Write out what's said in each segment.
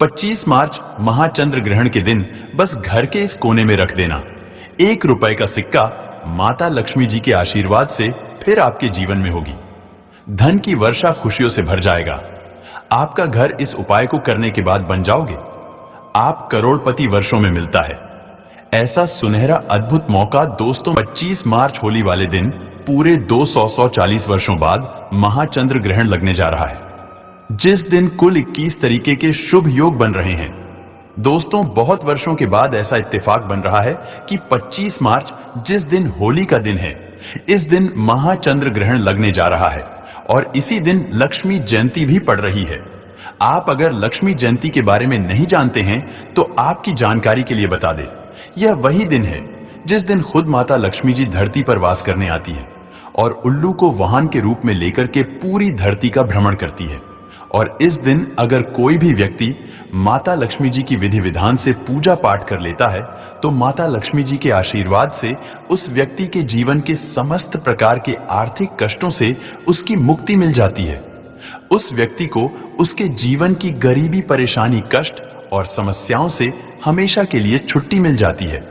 25 मार्च महाचंद्र ग्रहण के दिन बस घर के इस कोने में रख देना। 1 रुपए का सिक्का माता लक्ष्मी जी के आशीर्वाद से फिर आपके जीवन में होगी। धन की वर्षा खुशियों से भर जाएगा। आपका घर इस उपाय को करने के बाद बन जाओगे। आप करोड़पति वर्षों में मिलता है। ऐसा सुनहरा अद्भुत मौका दोस्तों 25 मार्च होली वाले दिन पूरे 240 वर्षों बाद महाचंद्र ग्रहण लगने जा रहा है, जिस दिन कुल 21 तरीके के शुभ योग बन रहे हैं। दोस्तों, बहुत वर्षों के बाद ऐसा इत्तेफाक बन रहा है कि 25 मार्च जिस दिन होली का दिन है, इस दिन महाचंद्र ग्रहण लगने जा रहा है और इसी दिन लक्ष्मी जयंती भी पड़ रही है। आप अगर लक्ष्मी जयंती के बारे में नहीं जानते हैं तो आपकी जानकारी के लिए बता दें, यह वही दिन है जिस दिन खुद माता लक्ष्मी जी धरती पर वास करने आती है और उल्लू को वाहन के रूप में लेकर के पूरी धरती का भ्रमण करती है। और इस दिन अगर कोई भी व्यक्ति माता लक्ष्मी जी की विधि विधान से पूजा पाठ कर लेता है तो माता लक्ष्मी जी के आशीर्वाद से उस व्यक्ति के जीवन के समस्त प्रकार के आर्थिक कष्टों से उसकी मुक्ति मिल जाती है। उस व्यक्ति को उसके जीवन की गरीबी, परेशानी, कष्ट और समस्याओं से हमेशा के लिए छुट्टी मिल जाती है।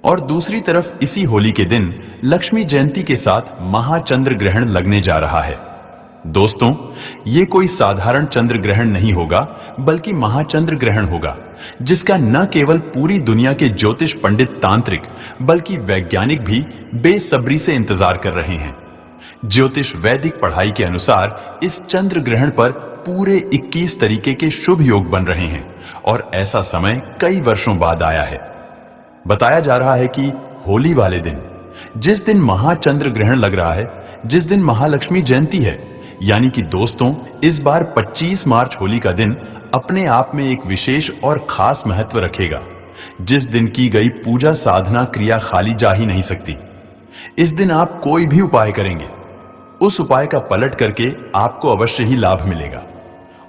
और दूसरी तरफ इसी होली के दिन लक्ष्मी जयंती के साथ महाचंद्र ग्रहण लगने जा रहा है। दोस्तों, ये कोई साधारण चंद्र ग्रहण नहीं होगा, बल्कि महाचंद्र ग्रहण होगा, जिसका न केवल पूरी दुनिया के ज्योतिष पंडित, तांत्रिक, बल्कि वैज्ञानिक भी बेसब्री से इंतजार कर रहे हैं। ज्योतिष वैदिक पढ़ाई के अनुसार इस चंद्र ग्रहण पर पूरे 21 तरीके के शुभ योग बन रहे हैं और ऐसा समय कई वर्षों बाद आया है। बताया जा रहा है कि होली वाले दिन, जिस दिन महाचंद्र ग्रहण लग रहा है, जिस दिन महालक्ष्मी जयंती है, यानी कि दोस्तों इस बार 25 मार्च होली का दिन अपने आप में एक विशेष और खास महत्व रखेगा, जिस दिन की गई पूजा, साधना, क्रिया खाली जा ही नहीं सकती। इस दिन आप कोई भी उपाय करेंगे, उस उपाय का पलट करके आपको अवश्य ही लाभ मिलेगा।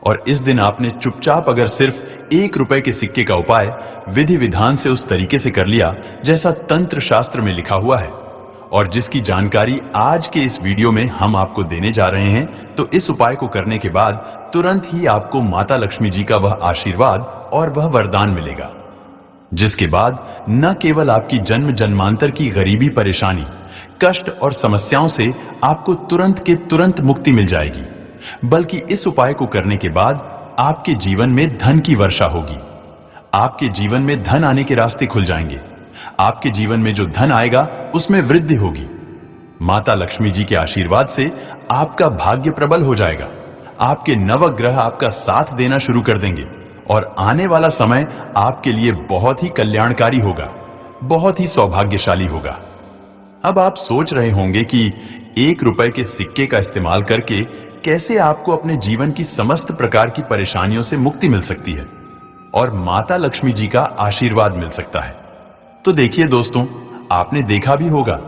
और इस दिन आपने चुपचाप अगर सिर्फ 1 रुपए के सिक्के का उपाय विधि विधान से उस तरीके से कर लिया जैसा तंत्र शास्त्र में लिखा हुआ है और जिसकी जानकारी आज के इस वीडियो में हम आपको देने जा रहे हैं, तो इस उपाय को करने के बाद तुरंत ही आपको माता लक्ष्मी जी का वह आशीर्वाद और वह वरदान मिलेगा, जिसके बाद न केवल आपकी जन्म जन्मांतर की गरीबी, परेशानी, कष्ट और समस्याओं से आपको तुरंत के तुरंत मुक्ति मिल जाएगी, बल्कि इस उपाय को करने के बाद आपके जीवन में धन की वर्षा होगी। आपके जीवन में धन आने के रास्ते खुल जाएंगे। आपके जीवन में जो धन आएगा उसमें वृद्धि होगी। माता लक्ष्मी जी के आशीर्वाद से आपका भाग्य प्रबल हो जाएगा। आपके नवग्रह आपका साथ देना शुरू कर देंगे और आने वाला समय आपके लिए बहुत ही कल्याणकारी होगा, बहुत ही सौभाग्यशाली होगा। अब आप सोच रहे होंगे कि 1 रुपए के सिक्के का इस्तेमाल करके कैसे आपको अपने जीवन की समस्त प्रकार की परेशानियों से मुक्ति मिल सकती है और माता लक्ष्मी जी का आशीर्वाद मिल सकता है। तो देखिए दोस्तों, आपने देखा भी होगा,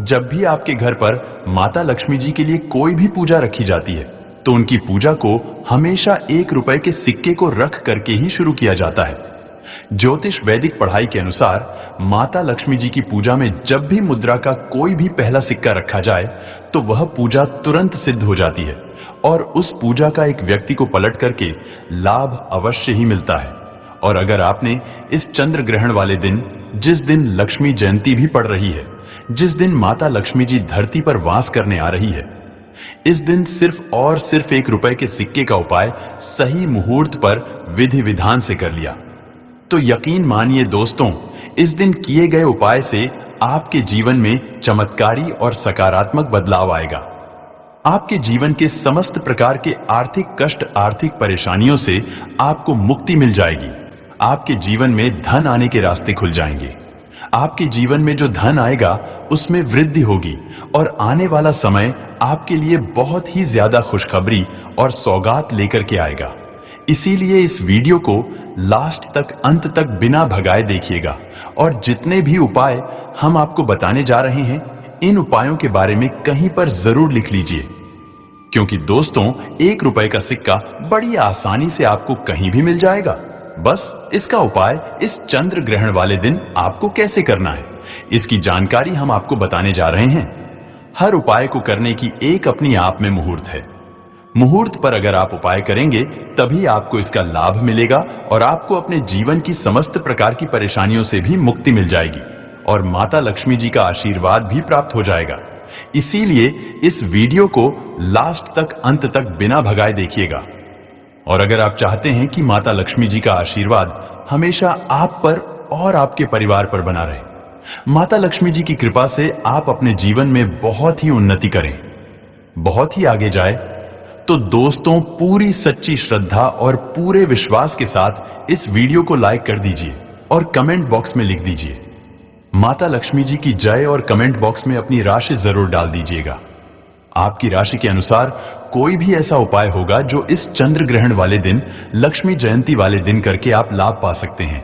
जब भी आपके घर पर माता लक्ष्मी जी के लिए कोई भी पूजा रखी जाती है तो उनकी पूजा को हमेशा 1 रुपए के सिक्के को रख करके ही शुरू किया जाता है। ज्योतिष वैदिक पढ़ाई के अनुसार माता लक्ष्मी जी की पूजा में जब भी मुद्रा का कोई भी पहला सिक्का रखा जाए तो वह पूजा तुरंत सिद्ध हो जाती है और उस पूजा का एक व्यक्ति को पलट करके लाभ अवश्य ही मिलता है। और अगर आपने इस चंद्र ग्रहण वाले दिन, जिस दिन लक्ष्मी जयंती भी पड़ रही है, जिस दिन माता लक्ष्मी जी धरती पर वास करने आ रही है, इस दिन सिर्फ और सिर्फ 1 रुपए के सिक्के का उपाय सही मुहूर्त पर विधि विधान से कर लिया तो यकीन मानिए दोस्तों, इस दिन किए गए उपाय से आपके जीवन में चमत्कारी और सकारात्मक बदलाव आएगा। आपके जीवन के समस्त प्रकार के आर्थिक कष्ट, आर्थिक परेशानियों से आपको मुक्ति मिल जाएगी। आपके जीवन में धन आने के रास्ते खुल जाएंगे। आपके जीवन में जो धन आएगा उसमें वृद्धि होगी और आने वाला समय आपके लिए बहुत ही ज्यादा खुशखबरी और सौगात लेकर के आएगा। इसीलिए इस वीडियो को लास्ट तक, अंत तक बिना भगाए देखिएगा और जितने भी उपाय हम आपको बताने जा रहे हैं, इन उपायों के बारे में कहीं पर जरूर लिख लीजिए, क्योंकि दोस्तों 1 रुपए का सिक्का बड़ी आसानी से आपको कहीं भी मिल जाएगा। बस इसका उपाय इस चंद्र ग्रहण वाले दिन आपको कैसे करना है, इसकी जानकारी हम आपको बताने जा रहे हैं। हर उपाय को करने की एक अपनी आप में मुहूर्त है। मुहूर्त पर अगर आप उपाय करेंगे तभी आपको इसका लाभ मिलेगा और आपको अपने जीवन की समस्त प्रकार की परेशानियों से भी मुक्ति मिल जाएगी और माता लक्ष्मी जी का आशीर्वाद भी प्राप्त हो जाएगा। इसीलिए इस वीडियो को लास्ट तक, अंत तक बिना भगाए देखिएगा। और अगर आप चाहते हैं कि माता लक्ष्मी जी का आशीर्वाद हमेशा आप पर और आपके परिवार पर बना रहे, माता लक्ष्मी जी की कृपा से आप अपने जीवन में बहुत ही उन्नति करें, बहुत ही आगे जाए, तो दोस्तों पूरी सच्ची श्रद्धा और पूरे विश्वास के साथ इस वीडियो को लाइक कर दीजिए और कमेंट बॉक्स में लिख दीजिए माता लक्ष्मी जी की जय और कमेंट बॉक्स में अपनी राशि जरूर डाल दीजिएगा। आपकी राशि के अनुसार कोई भी ऐसा उपाय होगा जो इस चंद्र ग्रहण वाले दिन, लक्ष्मी जयंती वाले दिन करके आप लाभ पा सकते हैं,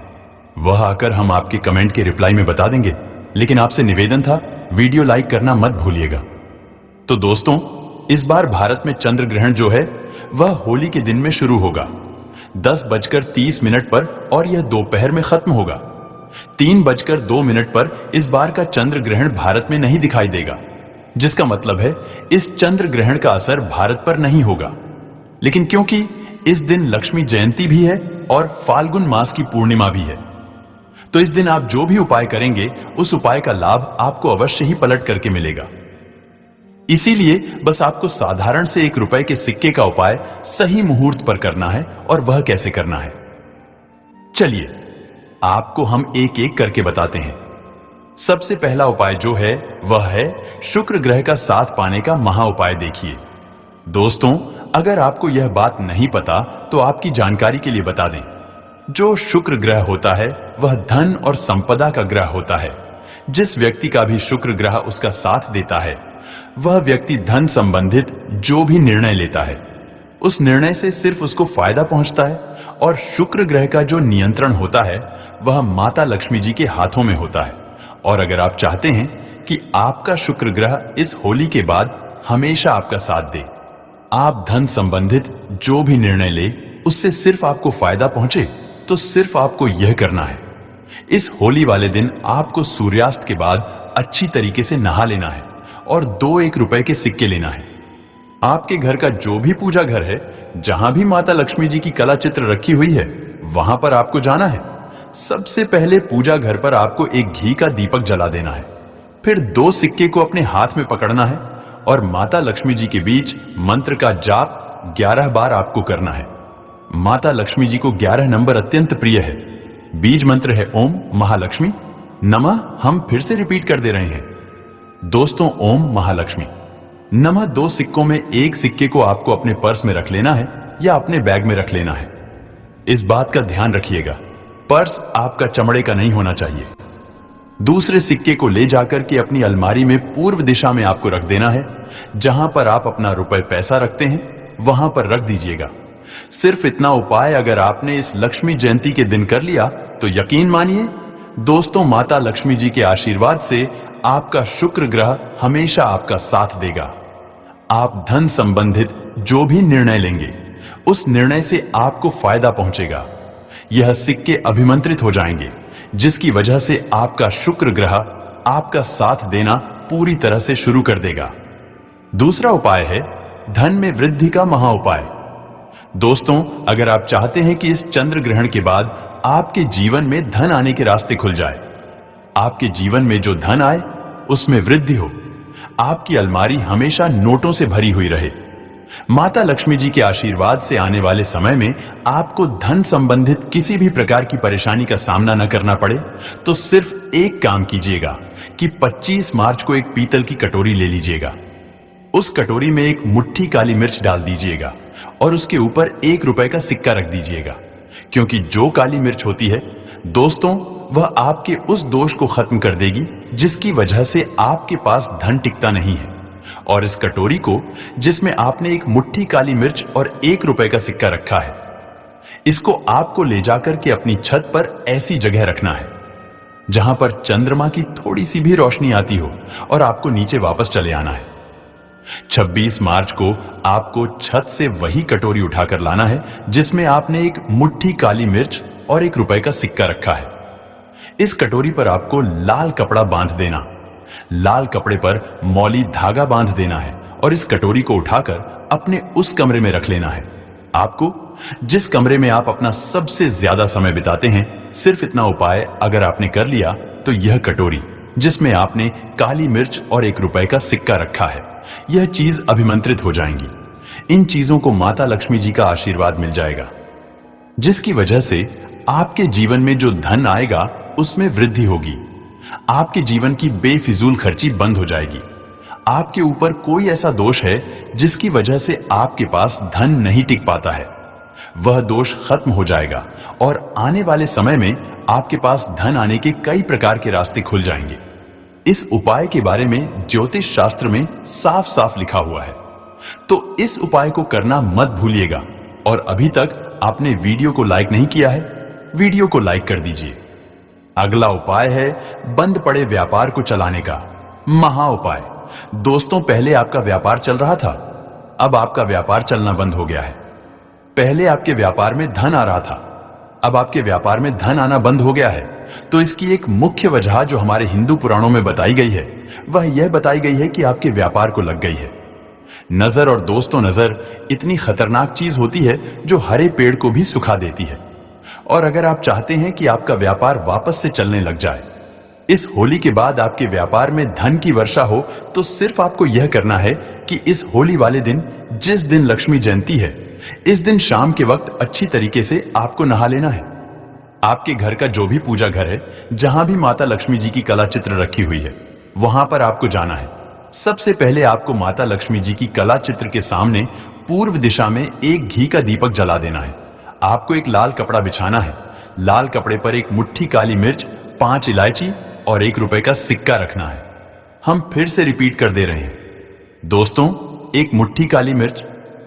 वह आकर हम आपके कमेंट के रिप्लाई में बता देंगे। लेकिन आपसे निवेदन था, वीडियो लाइक करना मत भूलिएगा। तो दोस्तों, इस बार भारत में चंद्र ग्रहण जो है वह होली के दिन में शुरू होगा 10:30 पर और यह दोपहर में खत्म होगा। 3:02 पर इस बार का चंद्र ग्रहण भारत में नहीं दिखाई देगा, जिसका मतलब है इस चंद्र ग्रहण का असर भारत पर नहीं होगा। लेकिन क्योंकि इस दिन लक्ष्मी जयंती भी है और फाल्गुन मास की पूर्णिमा भी है, तो इस दिन आप जो भी उपाय करेंगे उस उपाय का लाभ आपको अवश्य ही पलट करके मिलेगा। इसीलिए बस आपको साधारण से 1 रुपए के सिक्के का उपाय सही मुहूर्त पर करना है। और वह कैसे करना है, चलिए आपको हम एक एक करके बताते हैं। सबसे पहला उपाय जो है वह है शुक्र ग्रह का साथ पाने का महा उपाय। देखिए दोस्तों, अगर आपको यह बात नहीं पता तो आपकी जानकारी के लिए बता दें, जो शुक्र ग्रह होता है वह धन और संपदा का ग्रह होता है। जिस व्यक्ति का भी शुक्र ग्रह उसका साथ देता है, वह व्यक्ति धन संबंधित जो भी निर्णय लेता है उस निर्णय से सिर्फ उसको फायदा पहुंचता है। और शुक्र ग्रह का जो नियंत्रण होता है वह माता लक्ष्मी जी के हाथों में होता है। और अगर आप चाहते हैं कि आपका शुक्र ग्रह इस होली के बाद हमेशा आपका साथ दे, आप धन संबंधित जो भी निर्णय ले उससे सिर्फ आपको फायदा पहुंचे, तो सिर्फ आपको यह करना है, इस होली वाले दिन आपको सूर्यास्त के बाद अच्छी तरीके से नहा लेना है और 2 1 रुपए के सिक्के लेना है। आपके घर का जो भी पूजा घर है, जहां भी माता लक्ष्मी जी की कला चित्र रखी हुई है, वहां पर आपको जाना है। सबसे पहले पूजा घर पर आपको एक घी का दीपक जला देना है। फिर 2 सिक्के को अपने हाथ में पकड़ना है और माता लक्ष्मी जी के बीच मंत्र का जाप 11 बार आपको करना है। माता लक्ष्मी जी को 11 नंबर अत्यंत प्रिय है। बीज मंत्र है ओम महालक्ष्मी नमः। हम फिर से रिपीट कर दे रहे हैं दोस्तों, ओम महालक्ष्मी नमः। 2 सिक्कों में एक सिक्के को आपको अपने पर्स में रख लेना है या अपने बैग में रख लेना है। इस बात का ध्यान रखिएगा, पर्स आपका चमड़े का नहीं होना चाहिए। दूसरे सिक्के को ले जाकर के अपनी अलमारी में पूर्व दिशा में आपको रख देना है। जहां पर आप अपना रुपए पैसा रखते हैं वहां पर रख दीजिएगा। सिर्फ इतना उपाय अगर आपने इस लक्ष्मी जयंती के दिन कर लिया तो यकीन मानिए दोस्तों, माता लक्ष्मी जी के आशीर्वाद से आपका शुक्र ग्रह हमेशा आपका साथ देगा। आप धन संबंधित जो भी निर्णय लेंगे उस निर्णय से आपको फायदा पहुंचेगा। यह सिक्के अभिमंत्रित हो जाएंगे, जिसकी वजह से आपका शुक्र ग्रह आपका साथ देना पूरी तरह से शुरू कर देगा। दूसरा उपाय है धन में वृद्धि का महा उपाय। दोस्तों, अगर आप चाहते हैं कि इस चंद्र ग्रहण के बाद आपके जीवन में धन आने के रास्ते खुल जाए, आपके जीवन में जो धन आए उसमें वृद्धि हो, आपकी अलमारी हमेशा नोटों से भरी हुई रहे, माता लक्ष्मी जी के आशीर्वाद से आने वाले समय में आपको धन संबंधित किसी भी प्रकार की परेशानी का सामना न करना पड़े, तो सिर्फ एक काम कीजिएगा कि 25 मार्च को एक पीतल की कटोरी ले लीजिएगा। उस कटोरी में एक मुट्ठी काली मिर्च डाल दीजिएगा और उसके ऊपर 1 रुपए का सिक्का रख दीजिएगा। क्योंकि जो काली मिर्च होती है दोस्तों, वह आपके उस दोष को खत्म कर देगी जिसकी वजह से आपके पास धन टिकता नहीं है। और इस कटोरी को, जिसमें आपने एक मुट्ठी काली मिर्च और 1 रुपए का सिक्का रखा है, इसको आपको ले जाकर के अपनी छत पर ऐसी जगह रखना है जहां पर चंद्रमा की थोड़ी सी भी रोशनी आती हो और आपको नीचे वापस चले आना है। 26 मार्च को आपको छत से वही कटोरी उठाकर लाना है जिसमें आपने एक मुट्ठी काली मिर्च और 1 रुपए का सिक्का रखा है। इस कटोरी पर आपको लाल कपड़ा बांध देना, लाल कपड़े पर मौली धागा बांध देना है और इस कटोरी को उठाकर अपने उस कमरे में रख लेना है। आपको जिस कमरे में आप अपना सबसे ज्यादा समय बिताते हैं, सिर्फ इतना उपाय अगर आपने कर लिया तो यह कटोरी जिसमें आपने काली मिर्च और 1 रुपए का सिक्का रखा है, यह चीज अभिमंत्रित हो जाएंगी। इन चीजों को माता लक्ष्मी जी का आशीर्वाद मिल जाएगा, जिसकी वजह से आपके जीवन में जो धन आएगा उसमें वृद्धि होगी। आपके जीवन की बेफिजूल खर्ची बंद हो जाएगी। आपके ऊपर कोई ऐसा दोष है जिसकी वजह से आपके पास धन नहीं टिक पाता है, वह दोष खत्म हो जाएगा और आने वाले समय में आपके पास धन आने के कई प्रकार के रास्ते खुल जाएंगे। इस उपाय के बारे में ज्योतिष शास्त्र में साफ साफ लिखा हुआ है, तो इस उपाय को करना मत भूलिएगा। और अभी तक आपने वीडियो को लाइक नहीं किया है, वीडियो को लाइक कर दीजिए। अगला उपाय है बंद पड़े व्यापार को चलाने का महा उपाय। दोस्तों, पहले आपका व्यापार चल रहा था, अब आपका व्यापार चलना बंद हो गया है। पहले आपके व्यापार में धन आ रहा था, अब आपके व्यापार में धन आना बंद हो गया है। तो इसकी एक मुख्य वजह जो हमारे हिंदू पुराणों में बताई गई है, वह यह बताई गई है कि आपके व्यापार को लग गई है नजर। और दोस्तों, नजर इतनी खतरनाक चीज होती है जो हरे पेड़ को भी सुखा देती है। और अगर आप चाहते हैं कि आपका व्यापार वापस से चलने लग जाए, इस होली के बाद आपके व्यापार में धन की वर्षा हो, तो सिर्फ आपको यह करना है कि इस होली वाले दिन, जिस दिन लक्ष्मी जयंती है, इस दिन शाम के वक्त अच्छी तरीके से आपको नहा लेना है। आपके घर का जो भी पूजा घर है, जहां भी माता लक्ष्मी जी की कला चित्र रखी हुई है, वहां पर आपको जाना है। सबसे पहले आपको माता लक्ष्मी जी की कला चित्र के सामने पूर्व दिशा में एक घी का दीपक जला देना है। आपको एक लाल कपड़ा बिछाना है। लाल कपड़े पर एक मुट्ठी काली मिर्च, 5 इलायची और 1 रुपए का सिक्का रखना है। हम फिर से रिपीट कर दे रहे हैं दोस्तों, एक मुट्ठी काली मिर्च,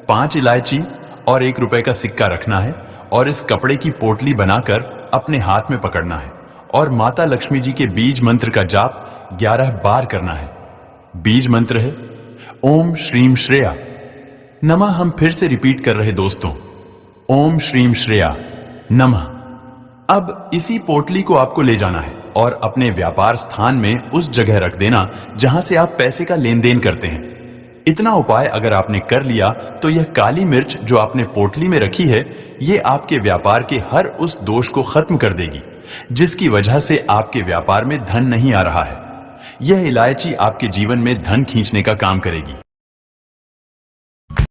5 इलायची और 1 रुपए का सिक्का रखना है और इस कपड़े की पोटली बनाकर अपने हाथ में पकड़ना है और माता लक्ष्मी जी के बीज मंत्र का जाप 11 बार करना है। बीज मंत्र है ओम श्रीम श्रेया नमः। हम फिर से रिपीट कर रहे दोस्तों, ओम श्रीम श्रेया नमः। अब इसी पोटली को आपको ले जाना है और अपने व्यापार स्थान में उस जगह रख देना जहां से आप पैसे का लेन देन करते हैं। इतना उपाय अगर आपने कर लिया तो यह काली मिर्च जो आपने पोटली में रखी है, ये आपके व्यापार के हर उस दोष को खत्म कर देगी जिसकी वजह से आपके व्यापार में धन नहीं आ रहा है। यह इलायची आपके जीवन में धन खींचने का काम करेगी।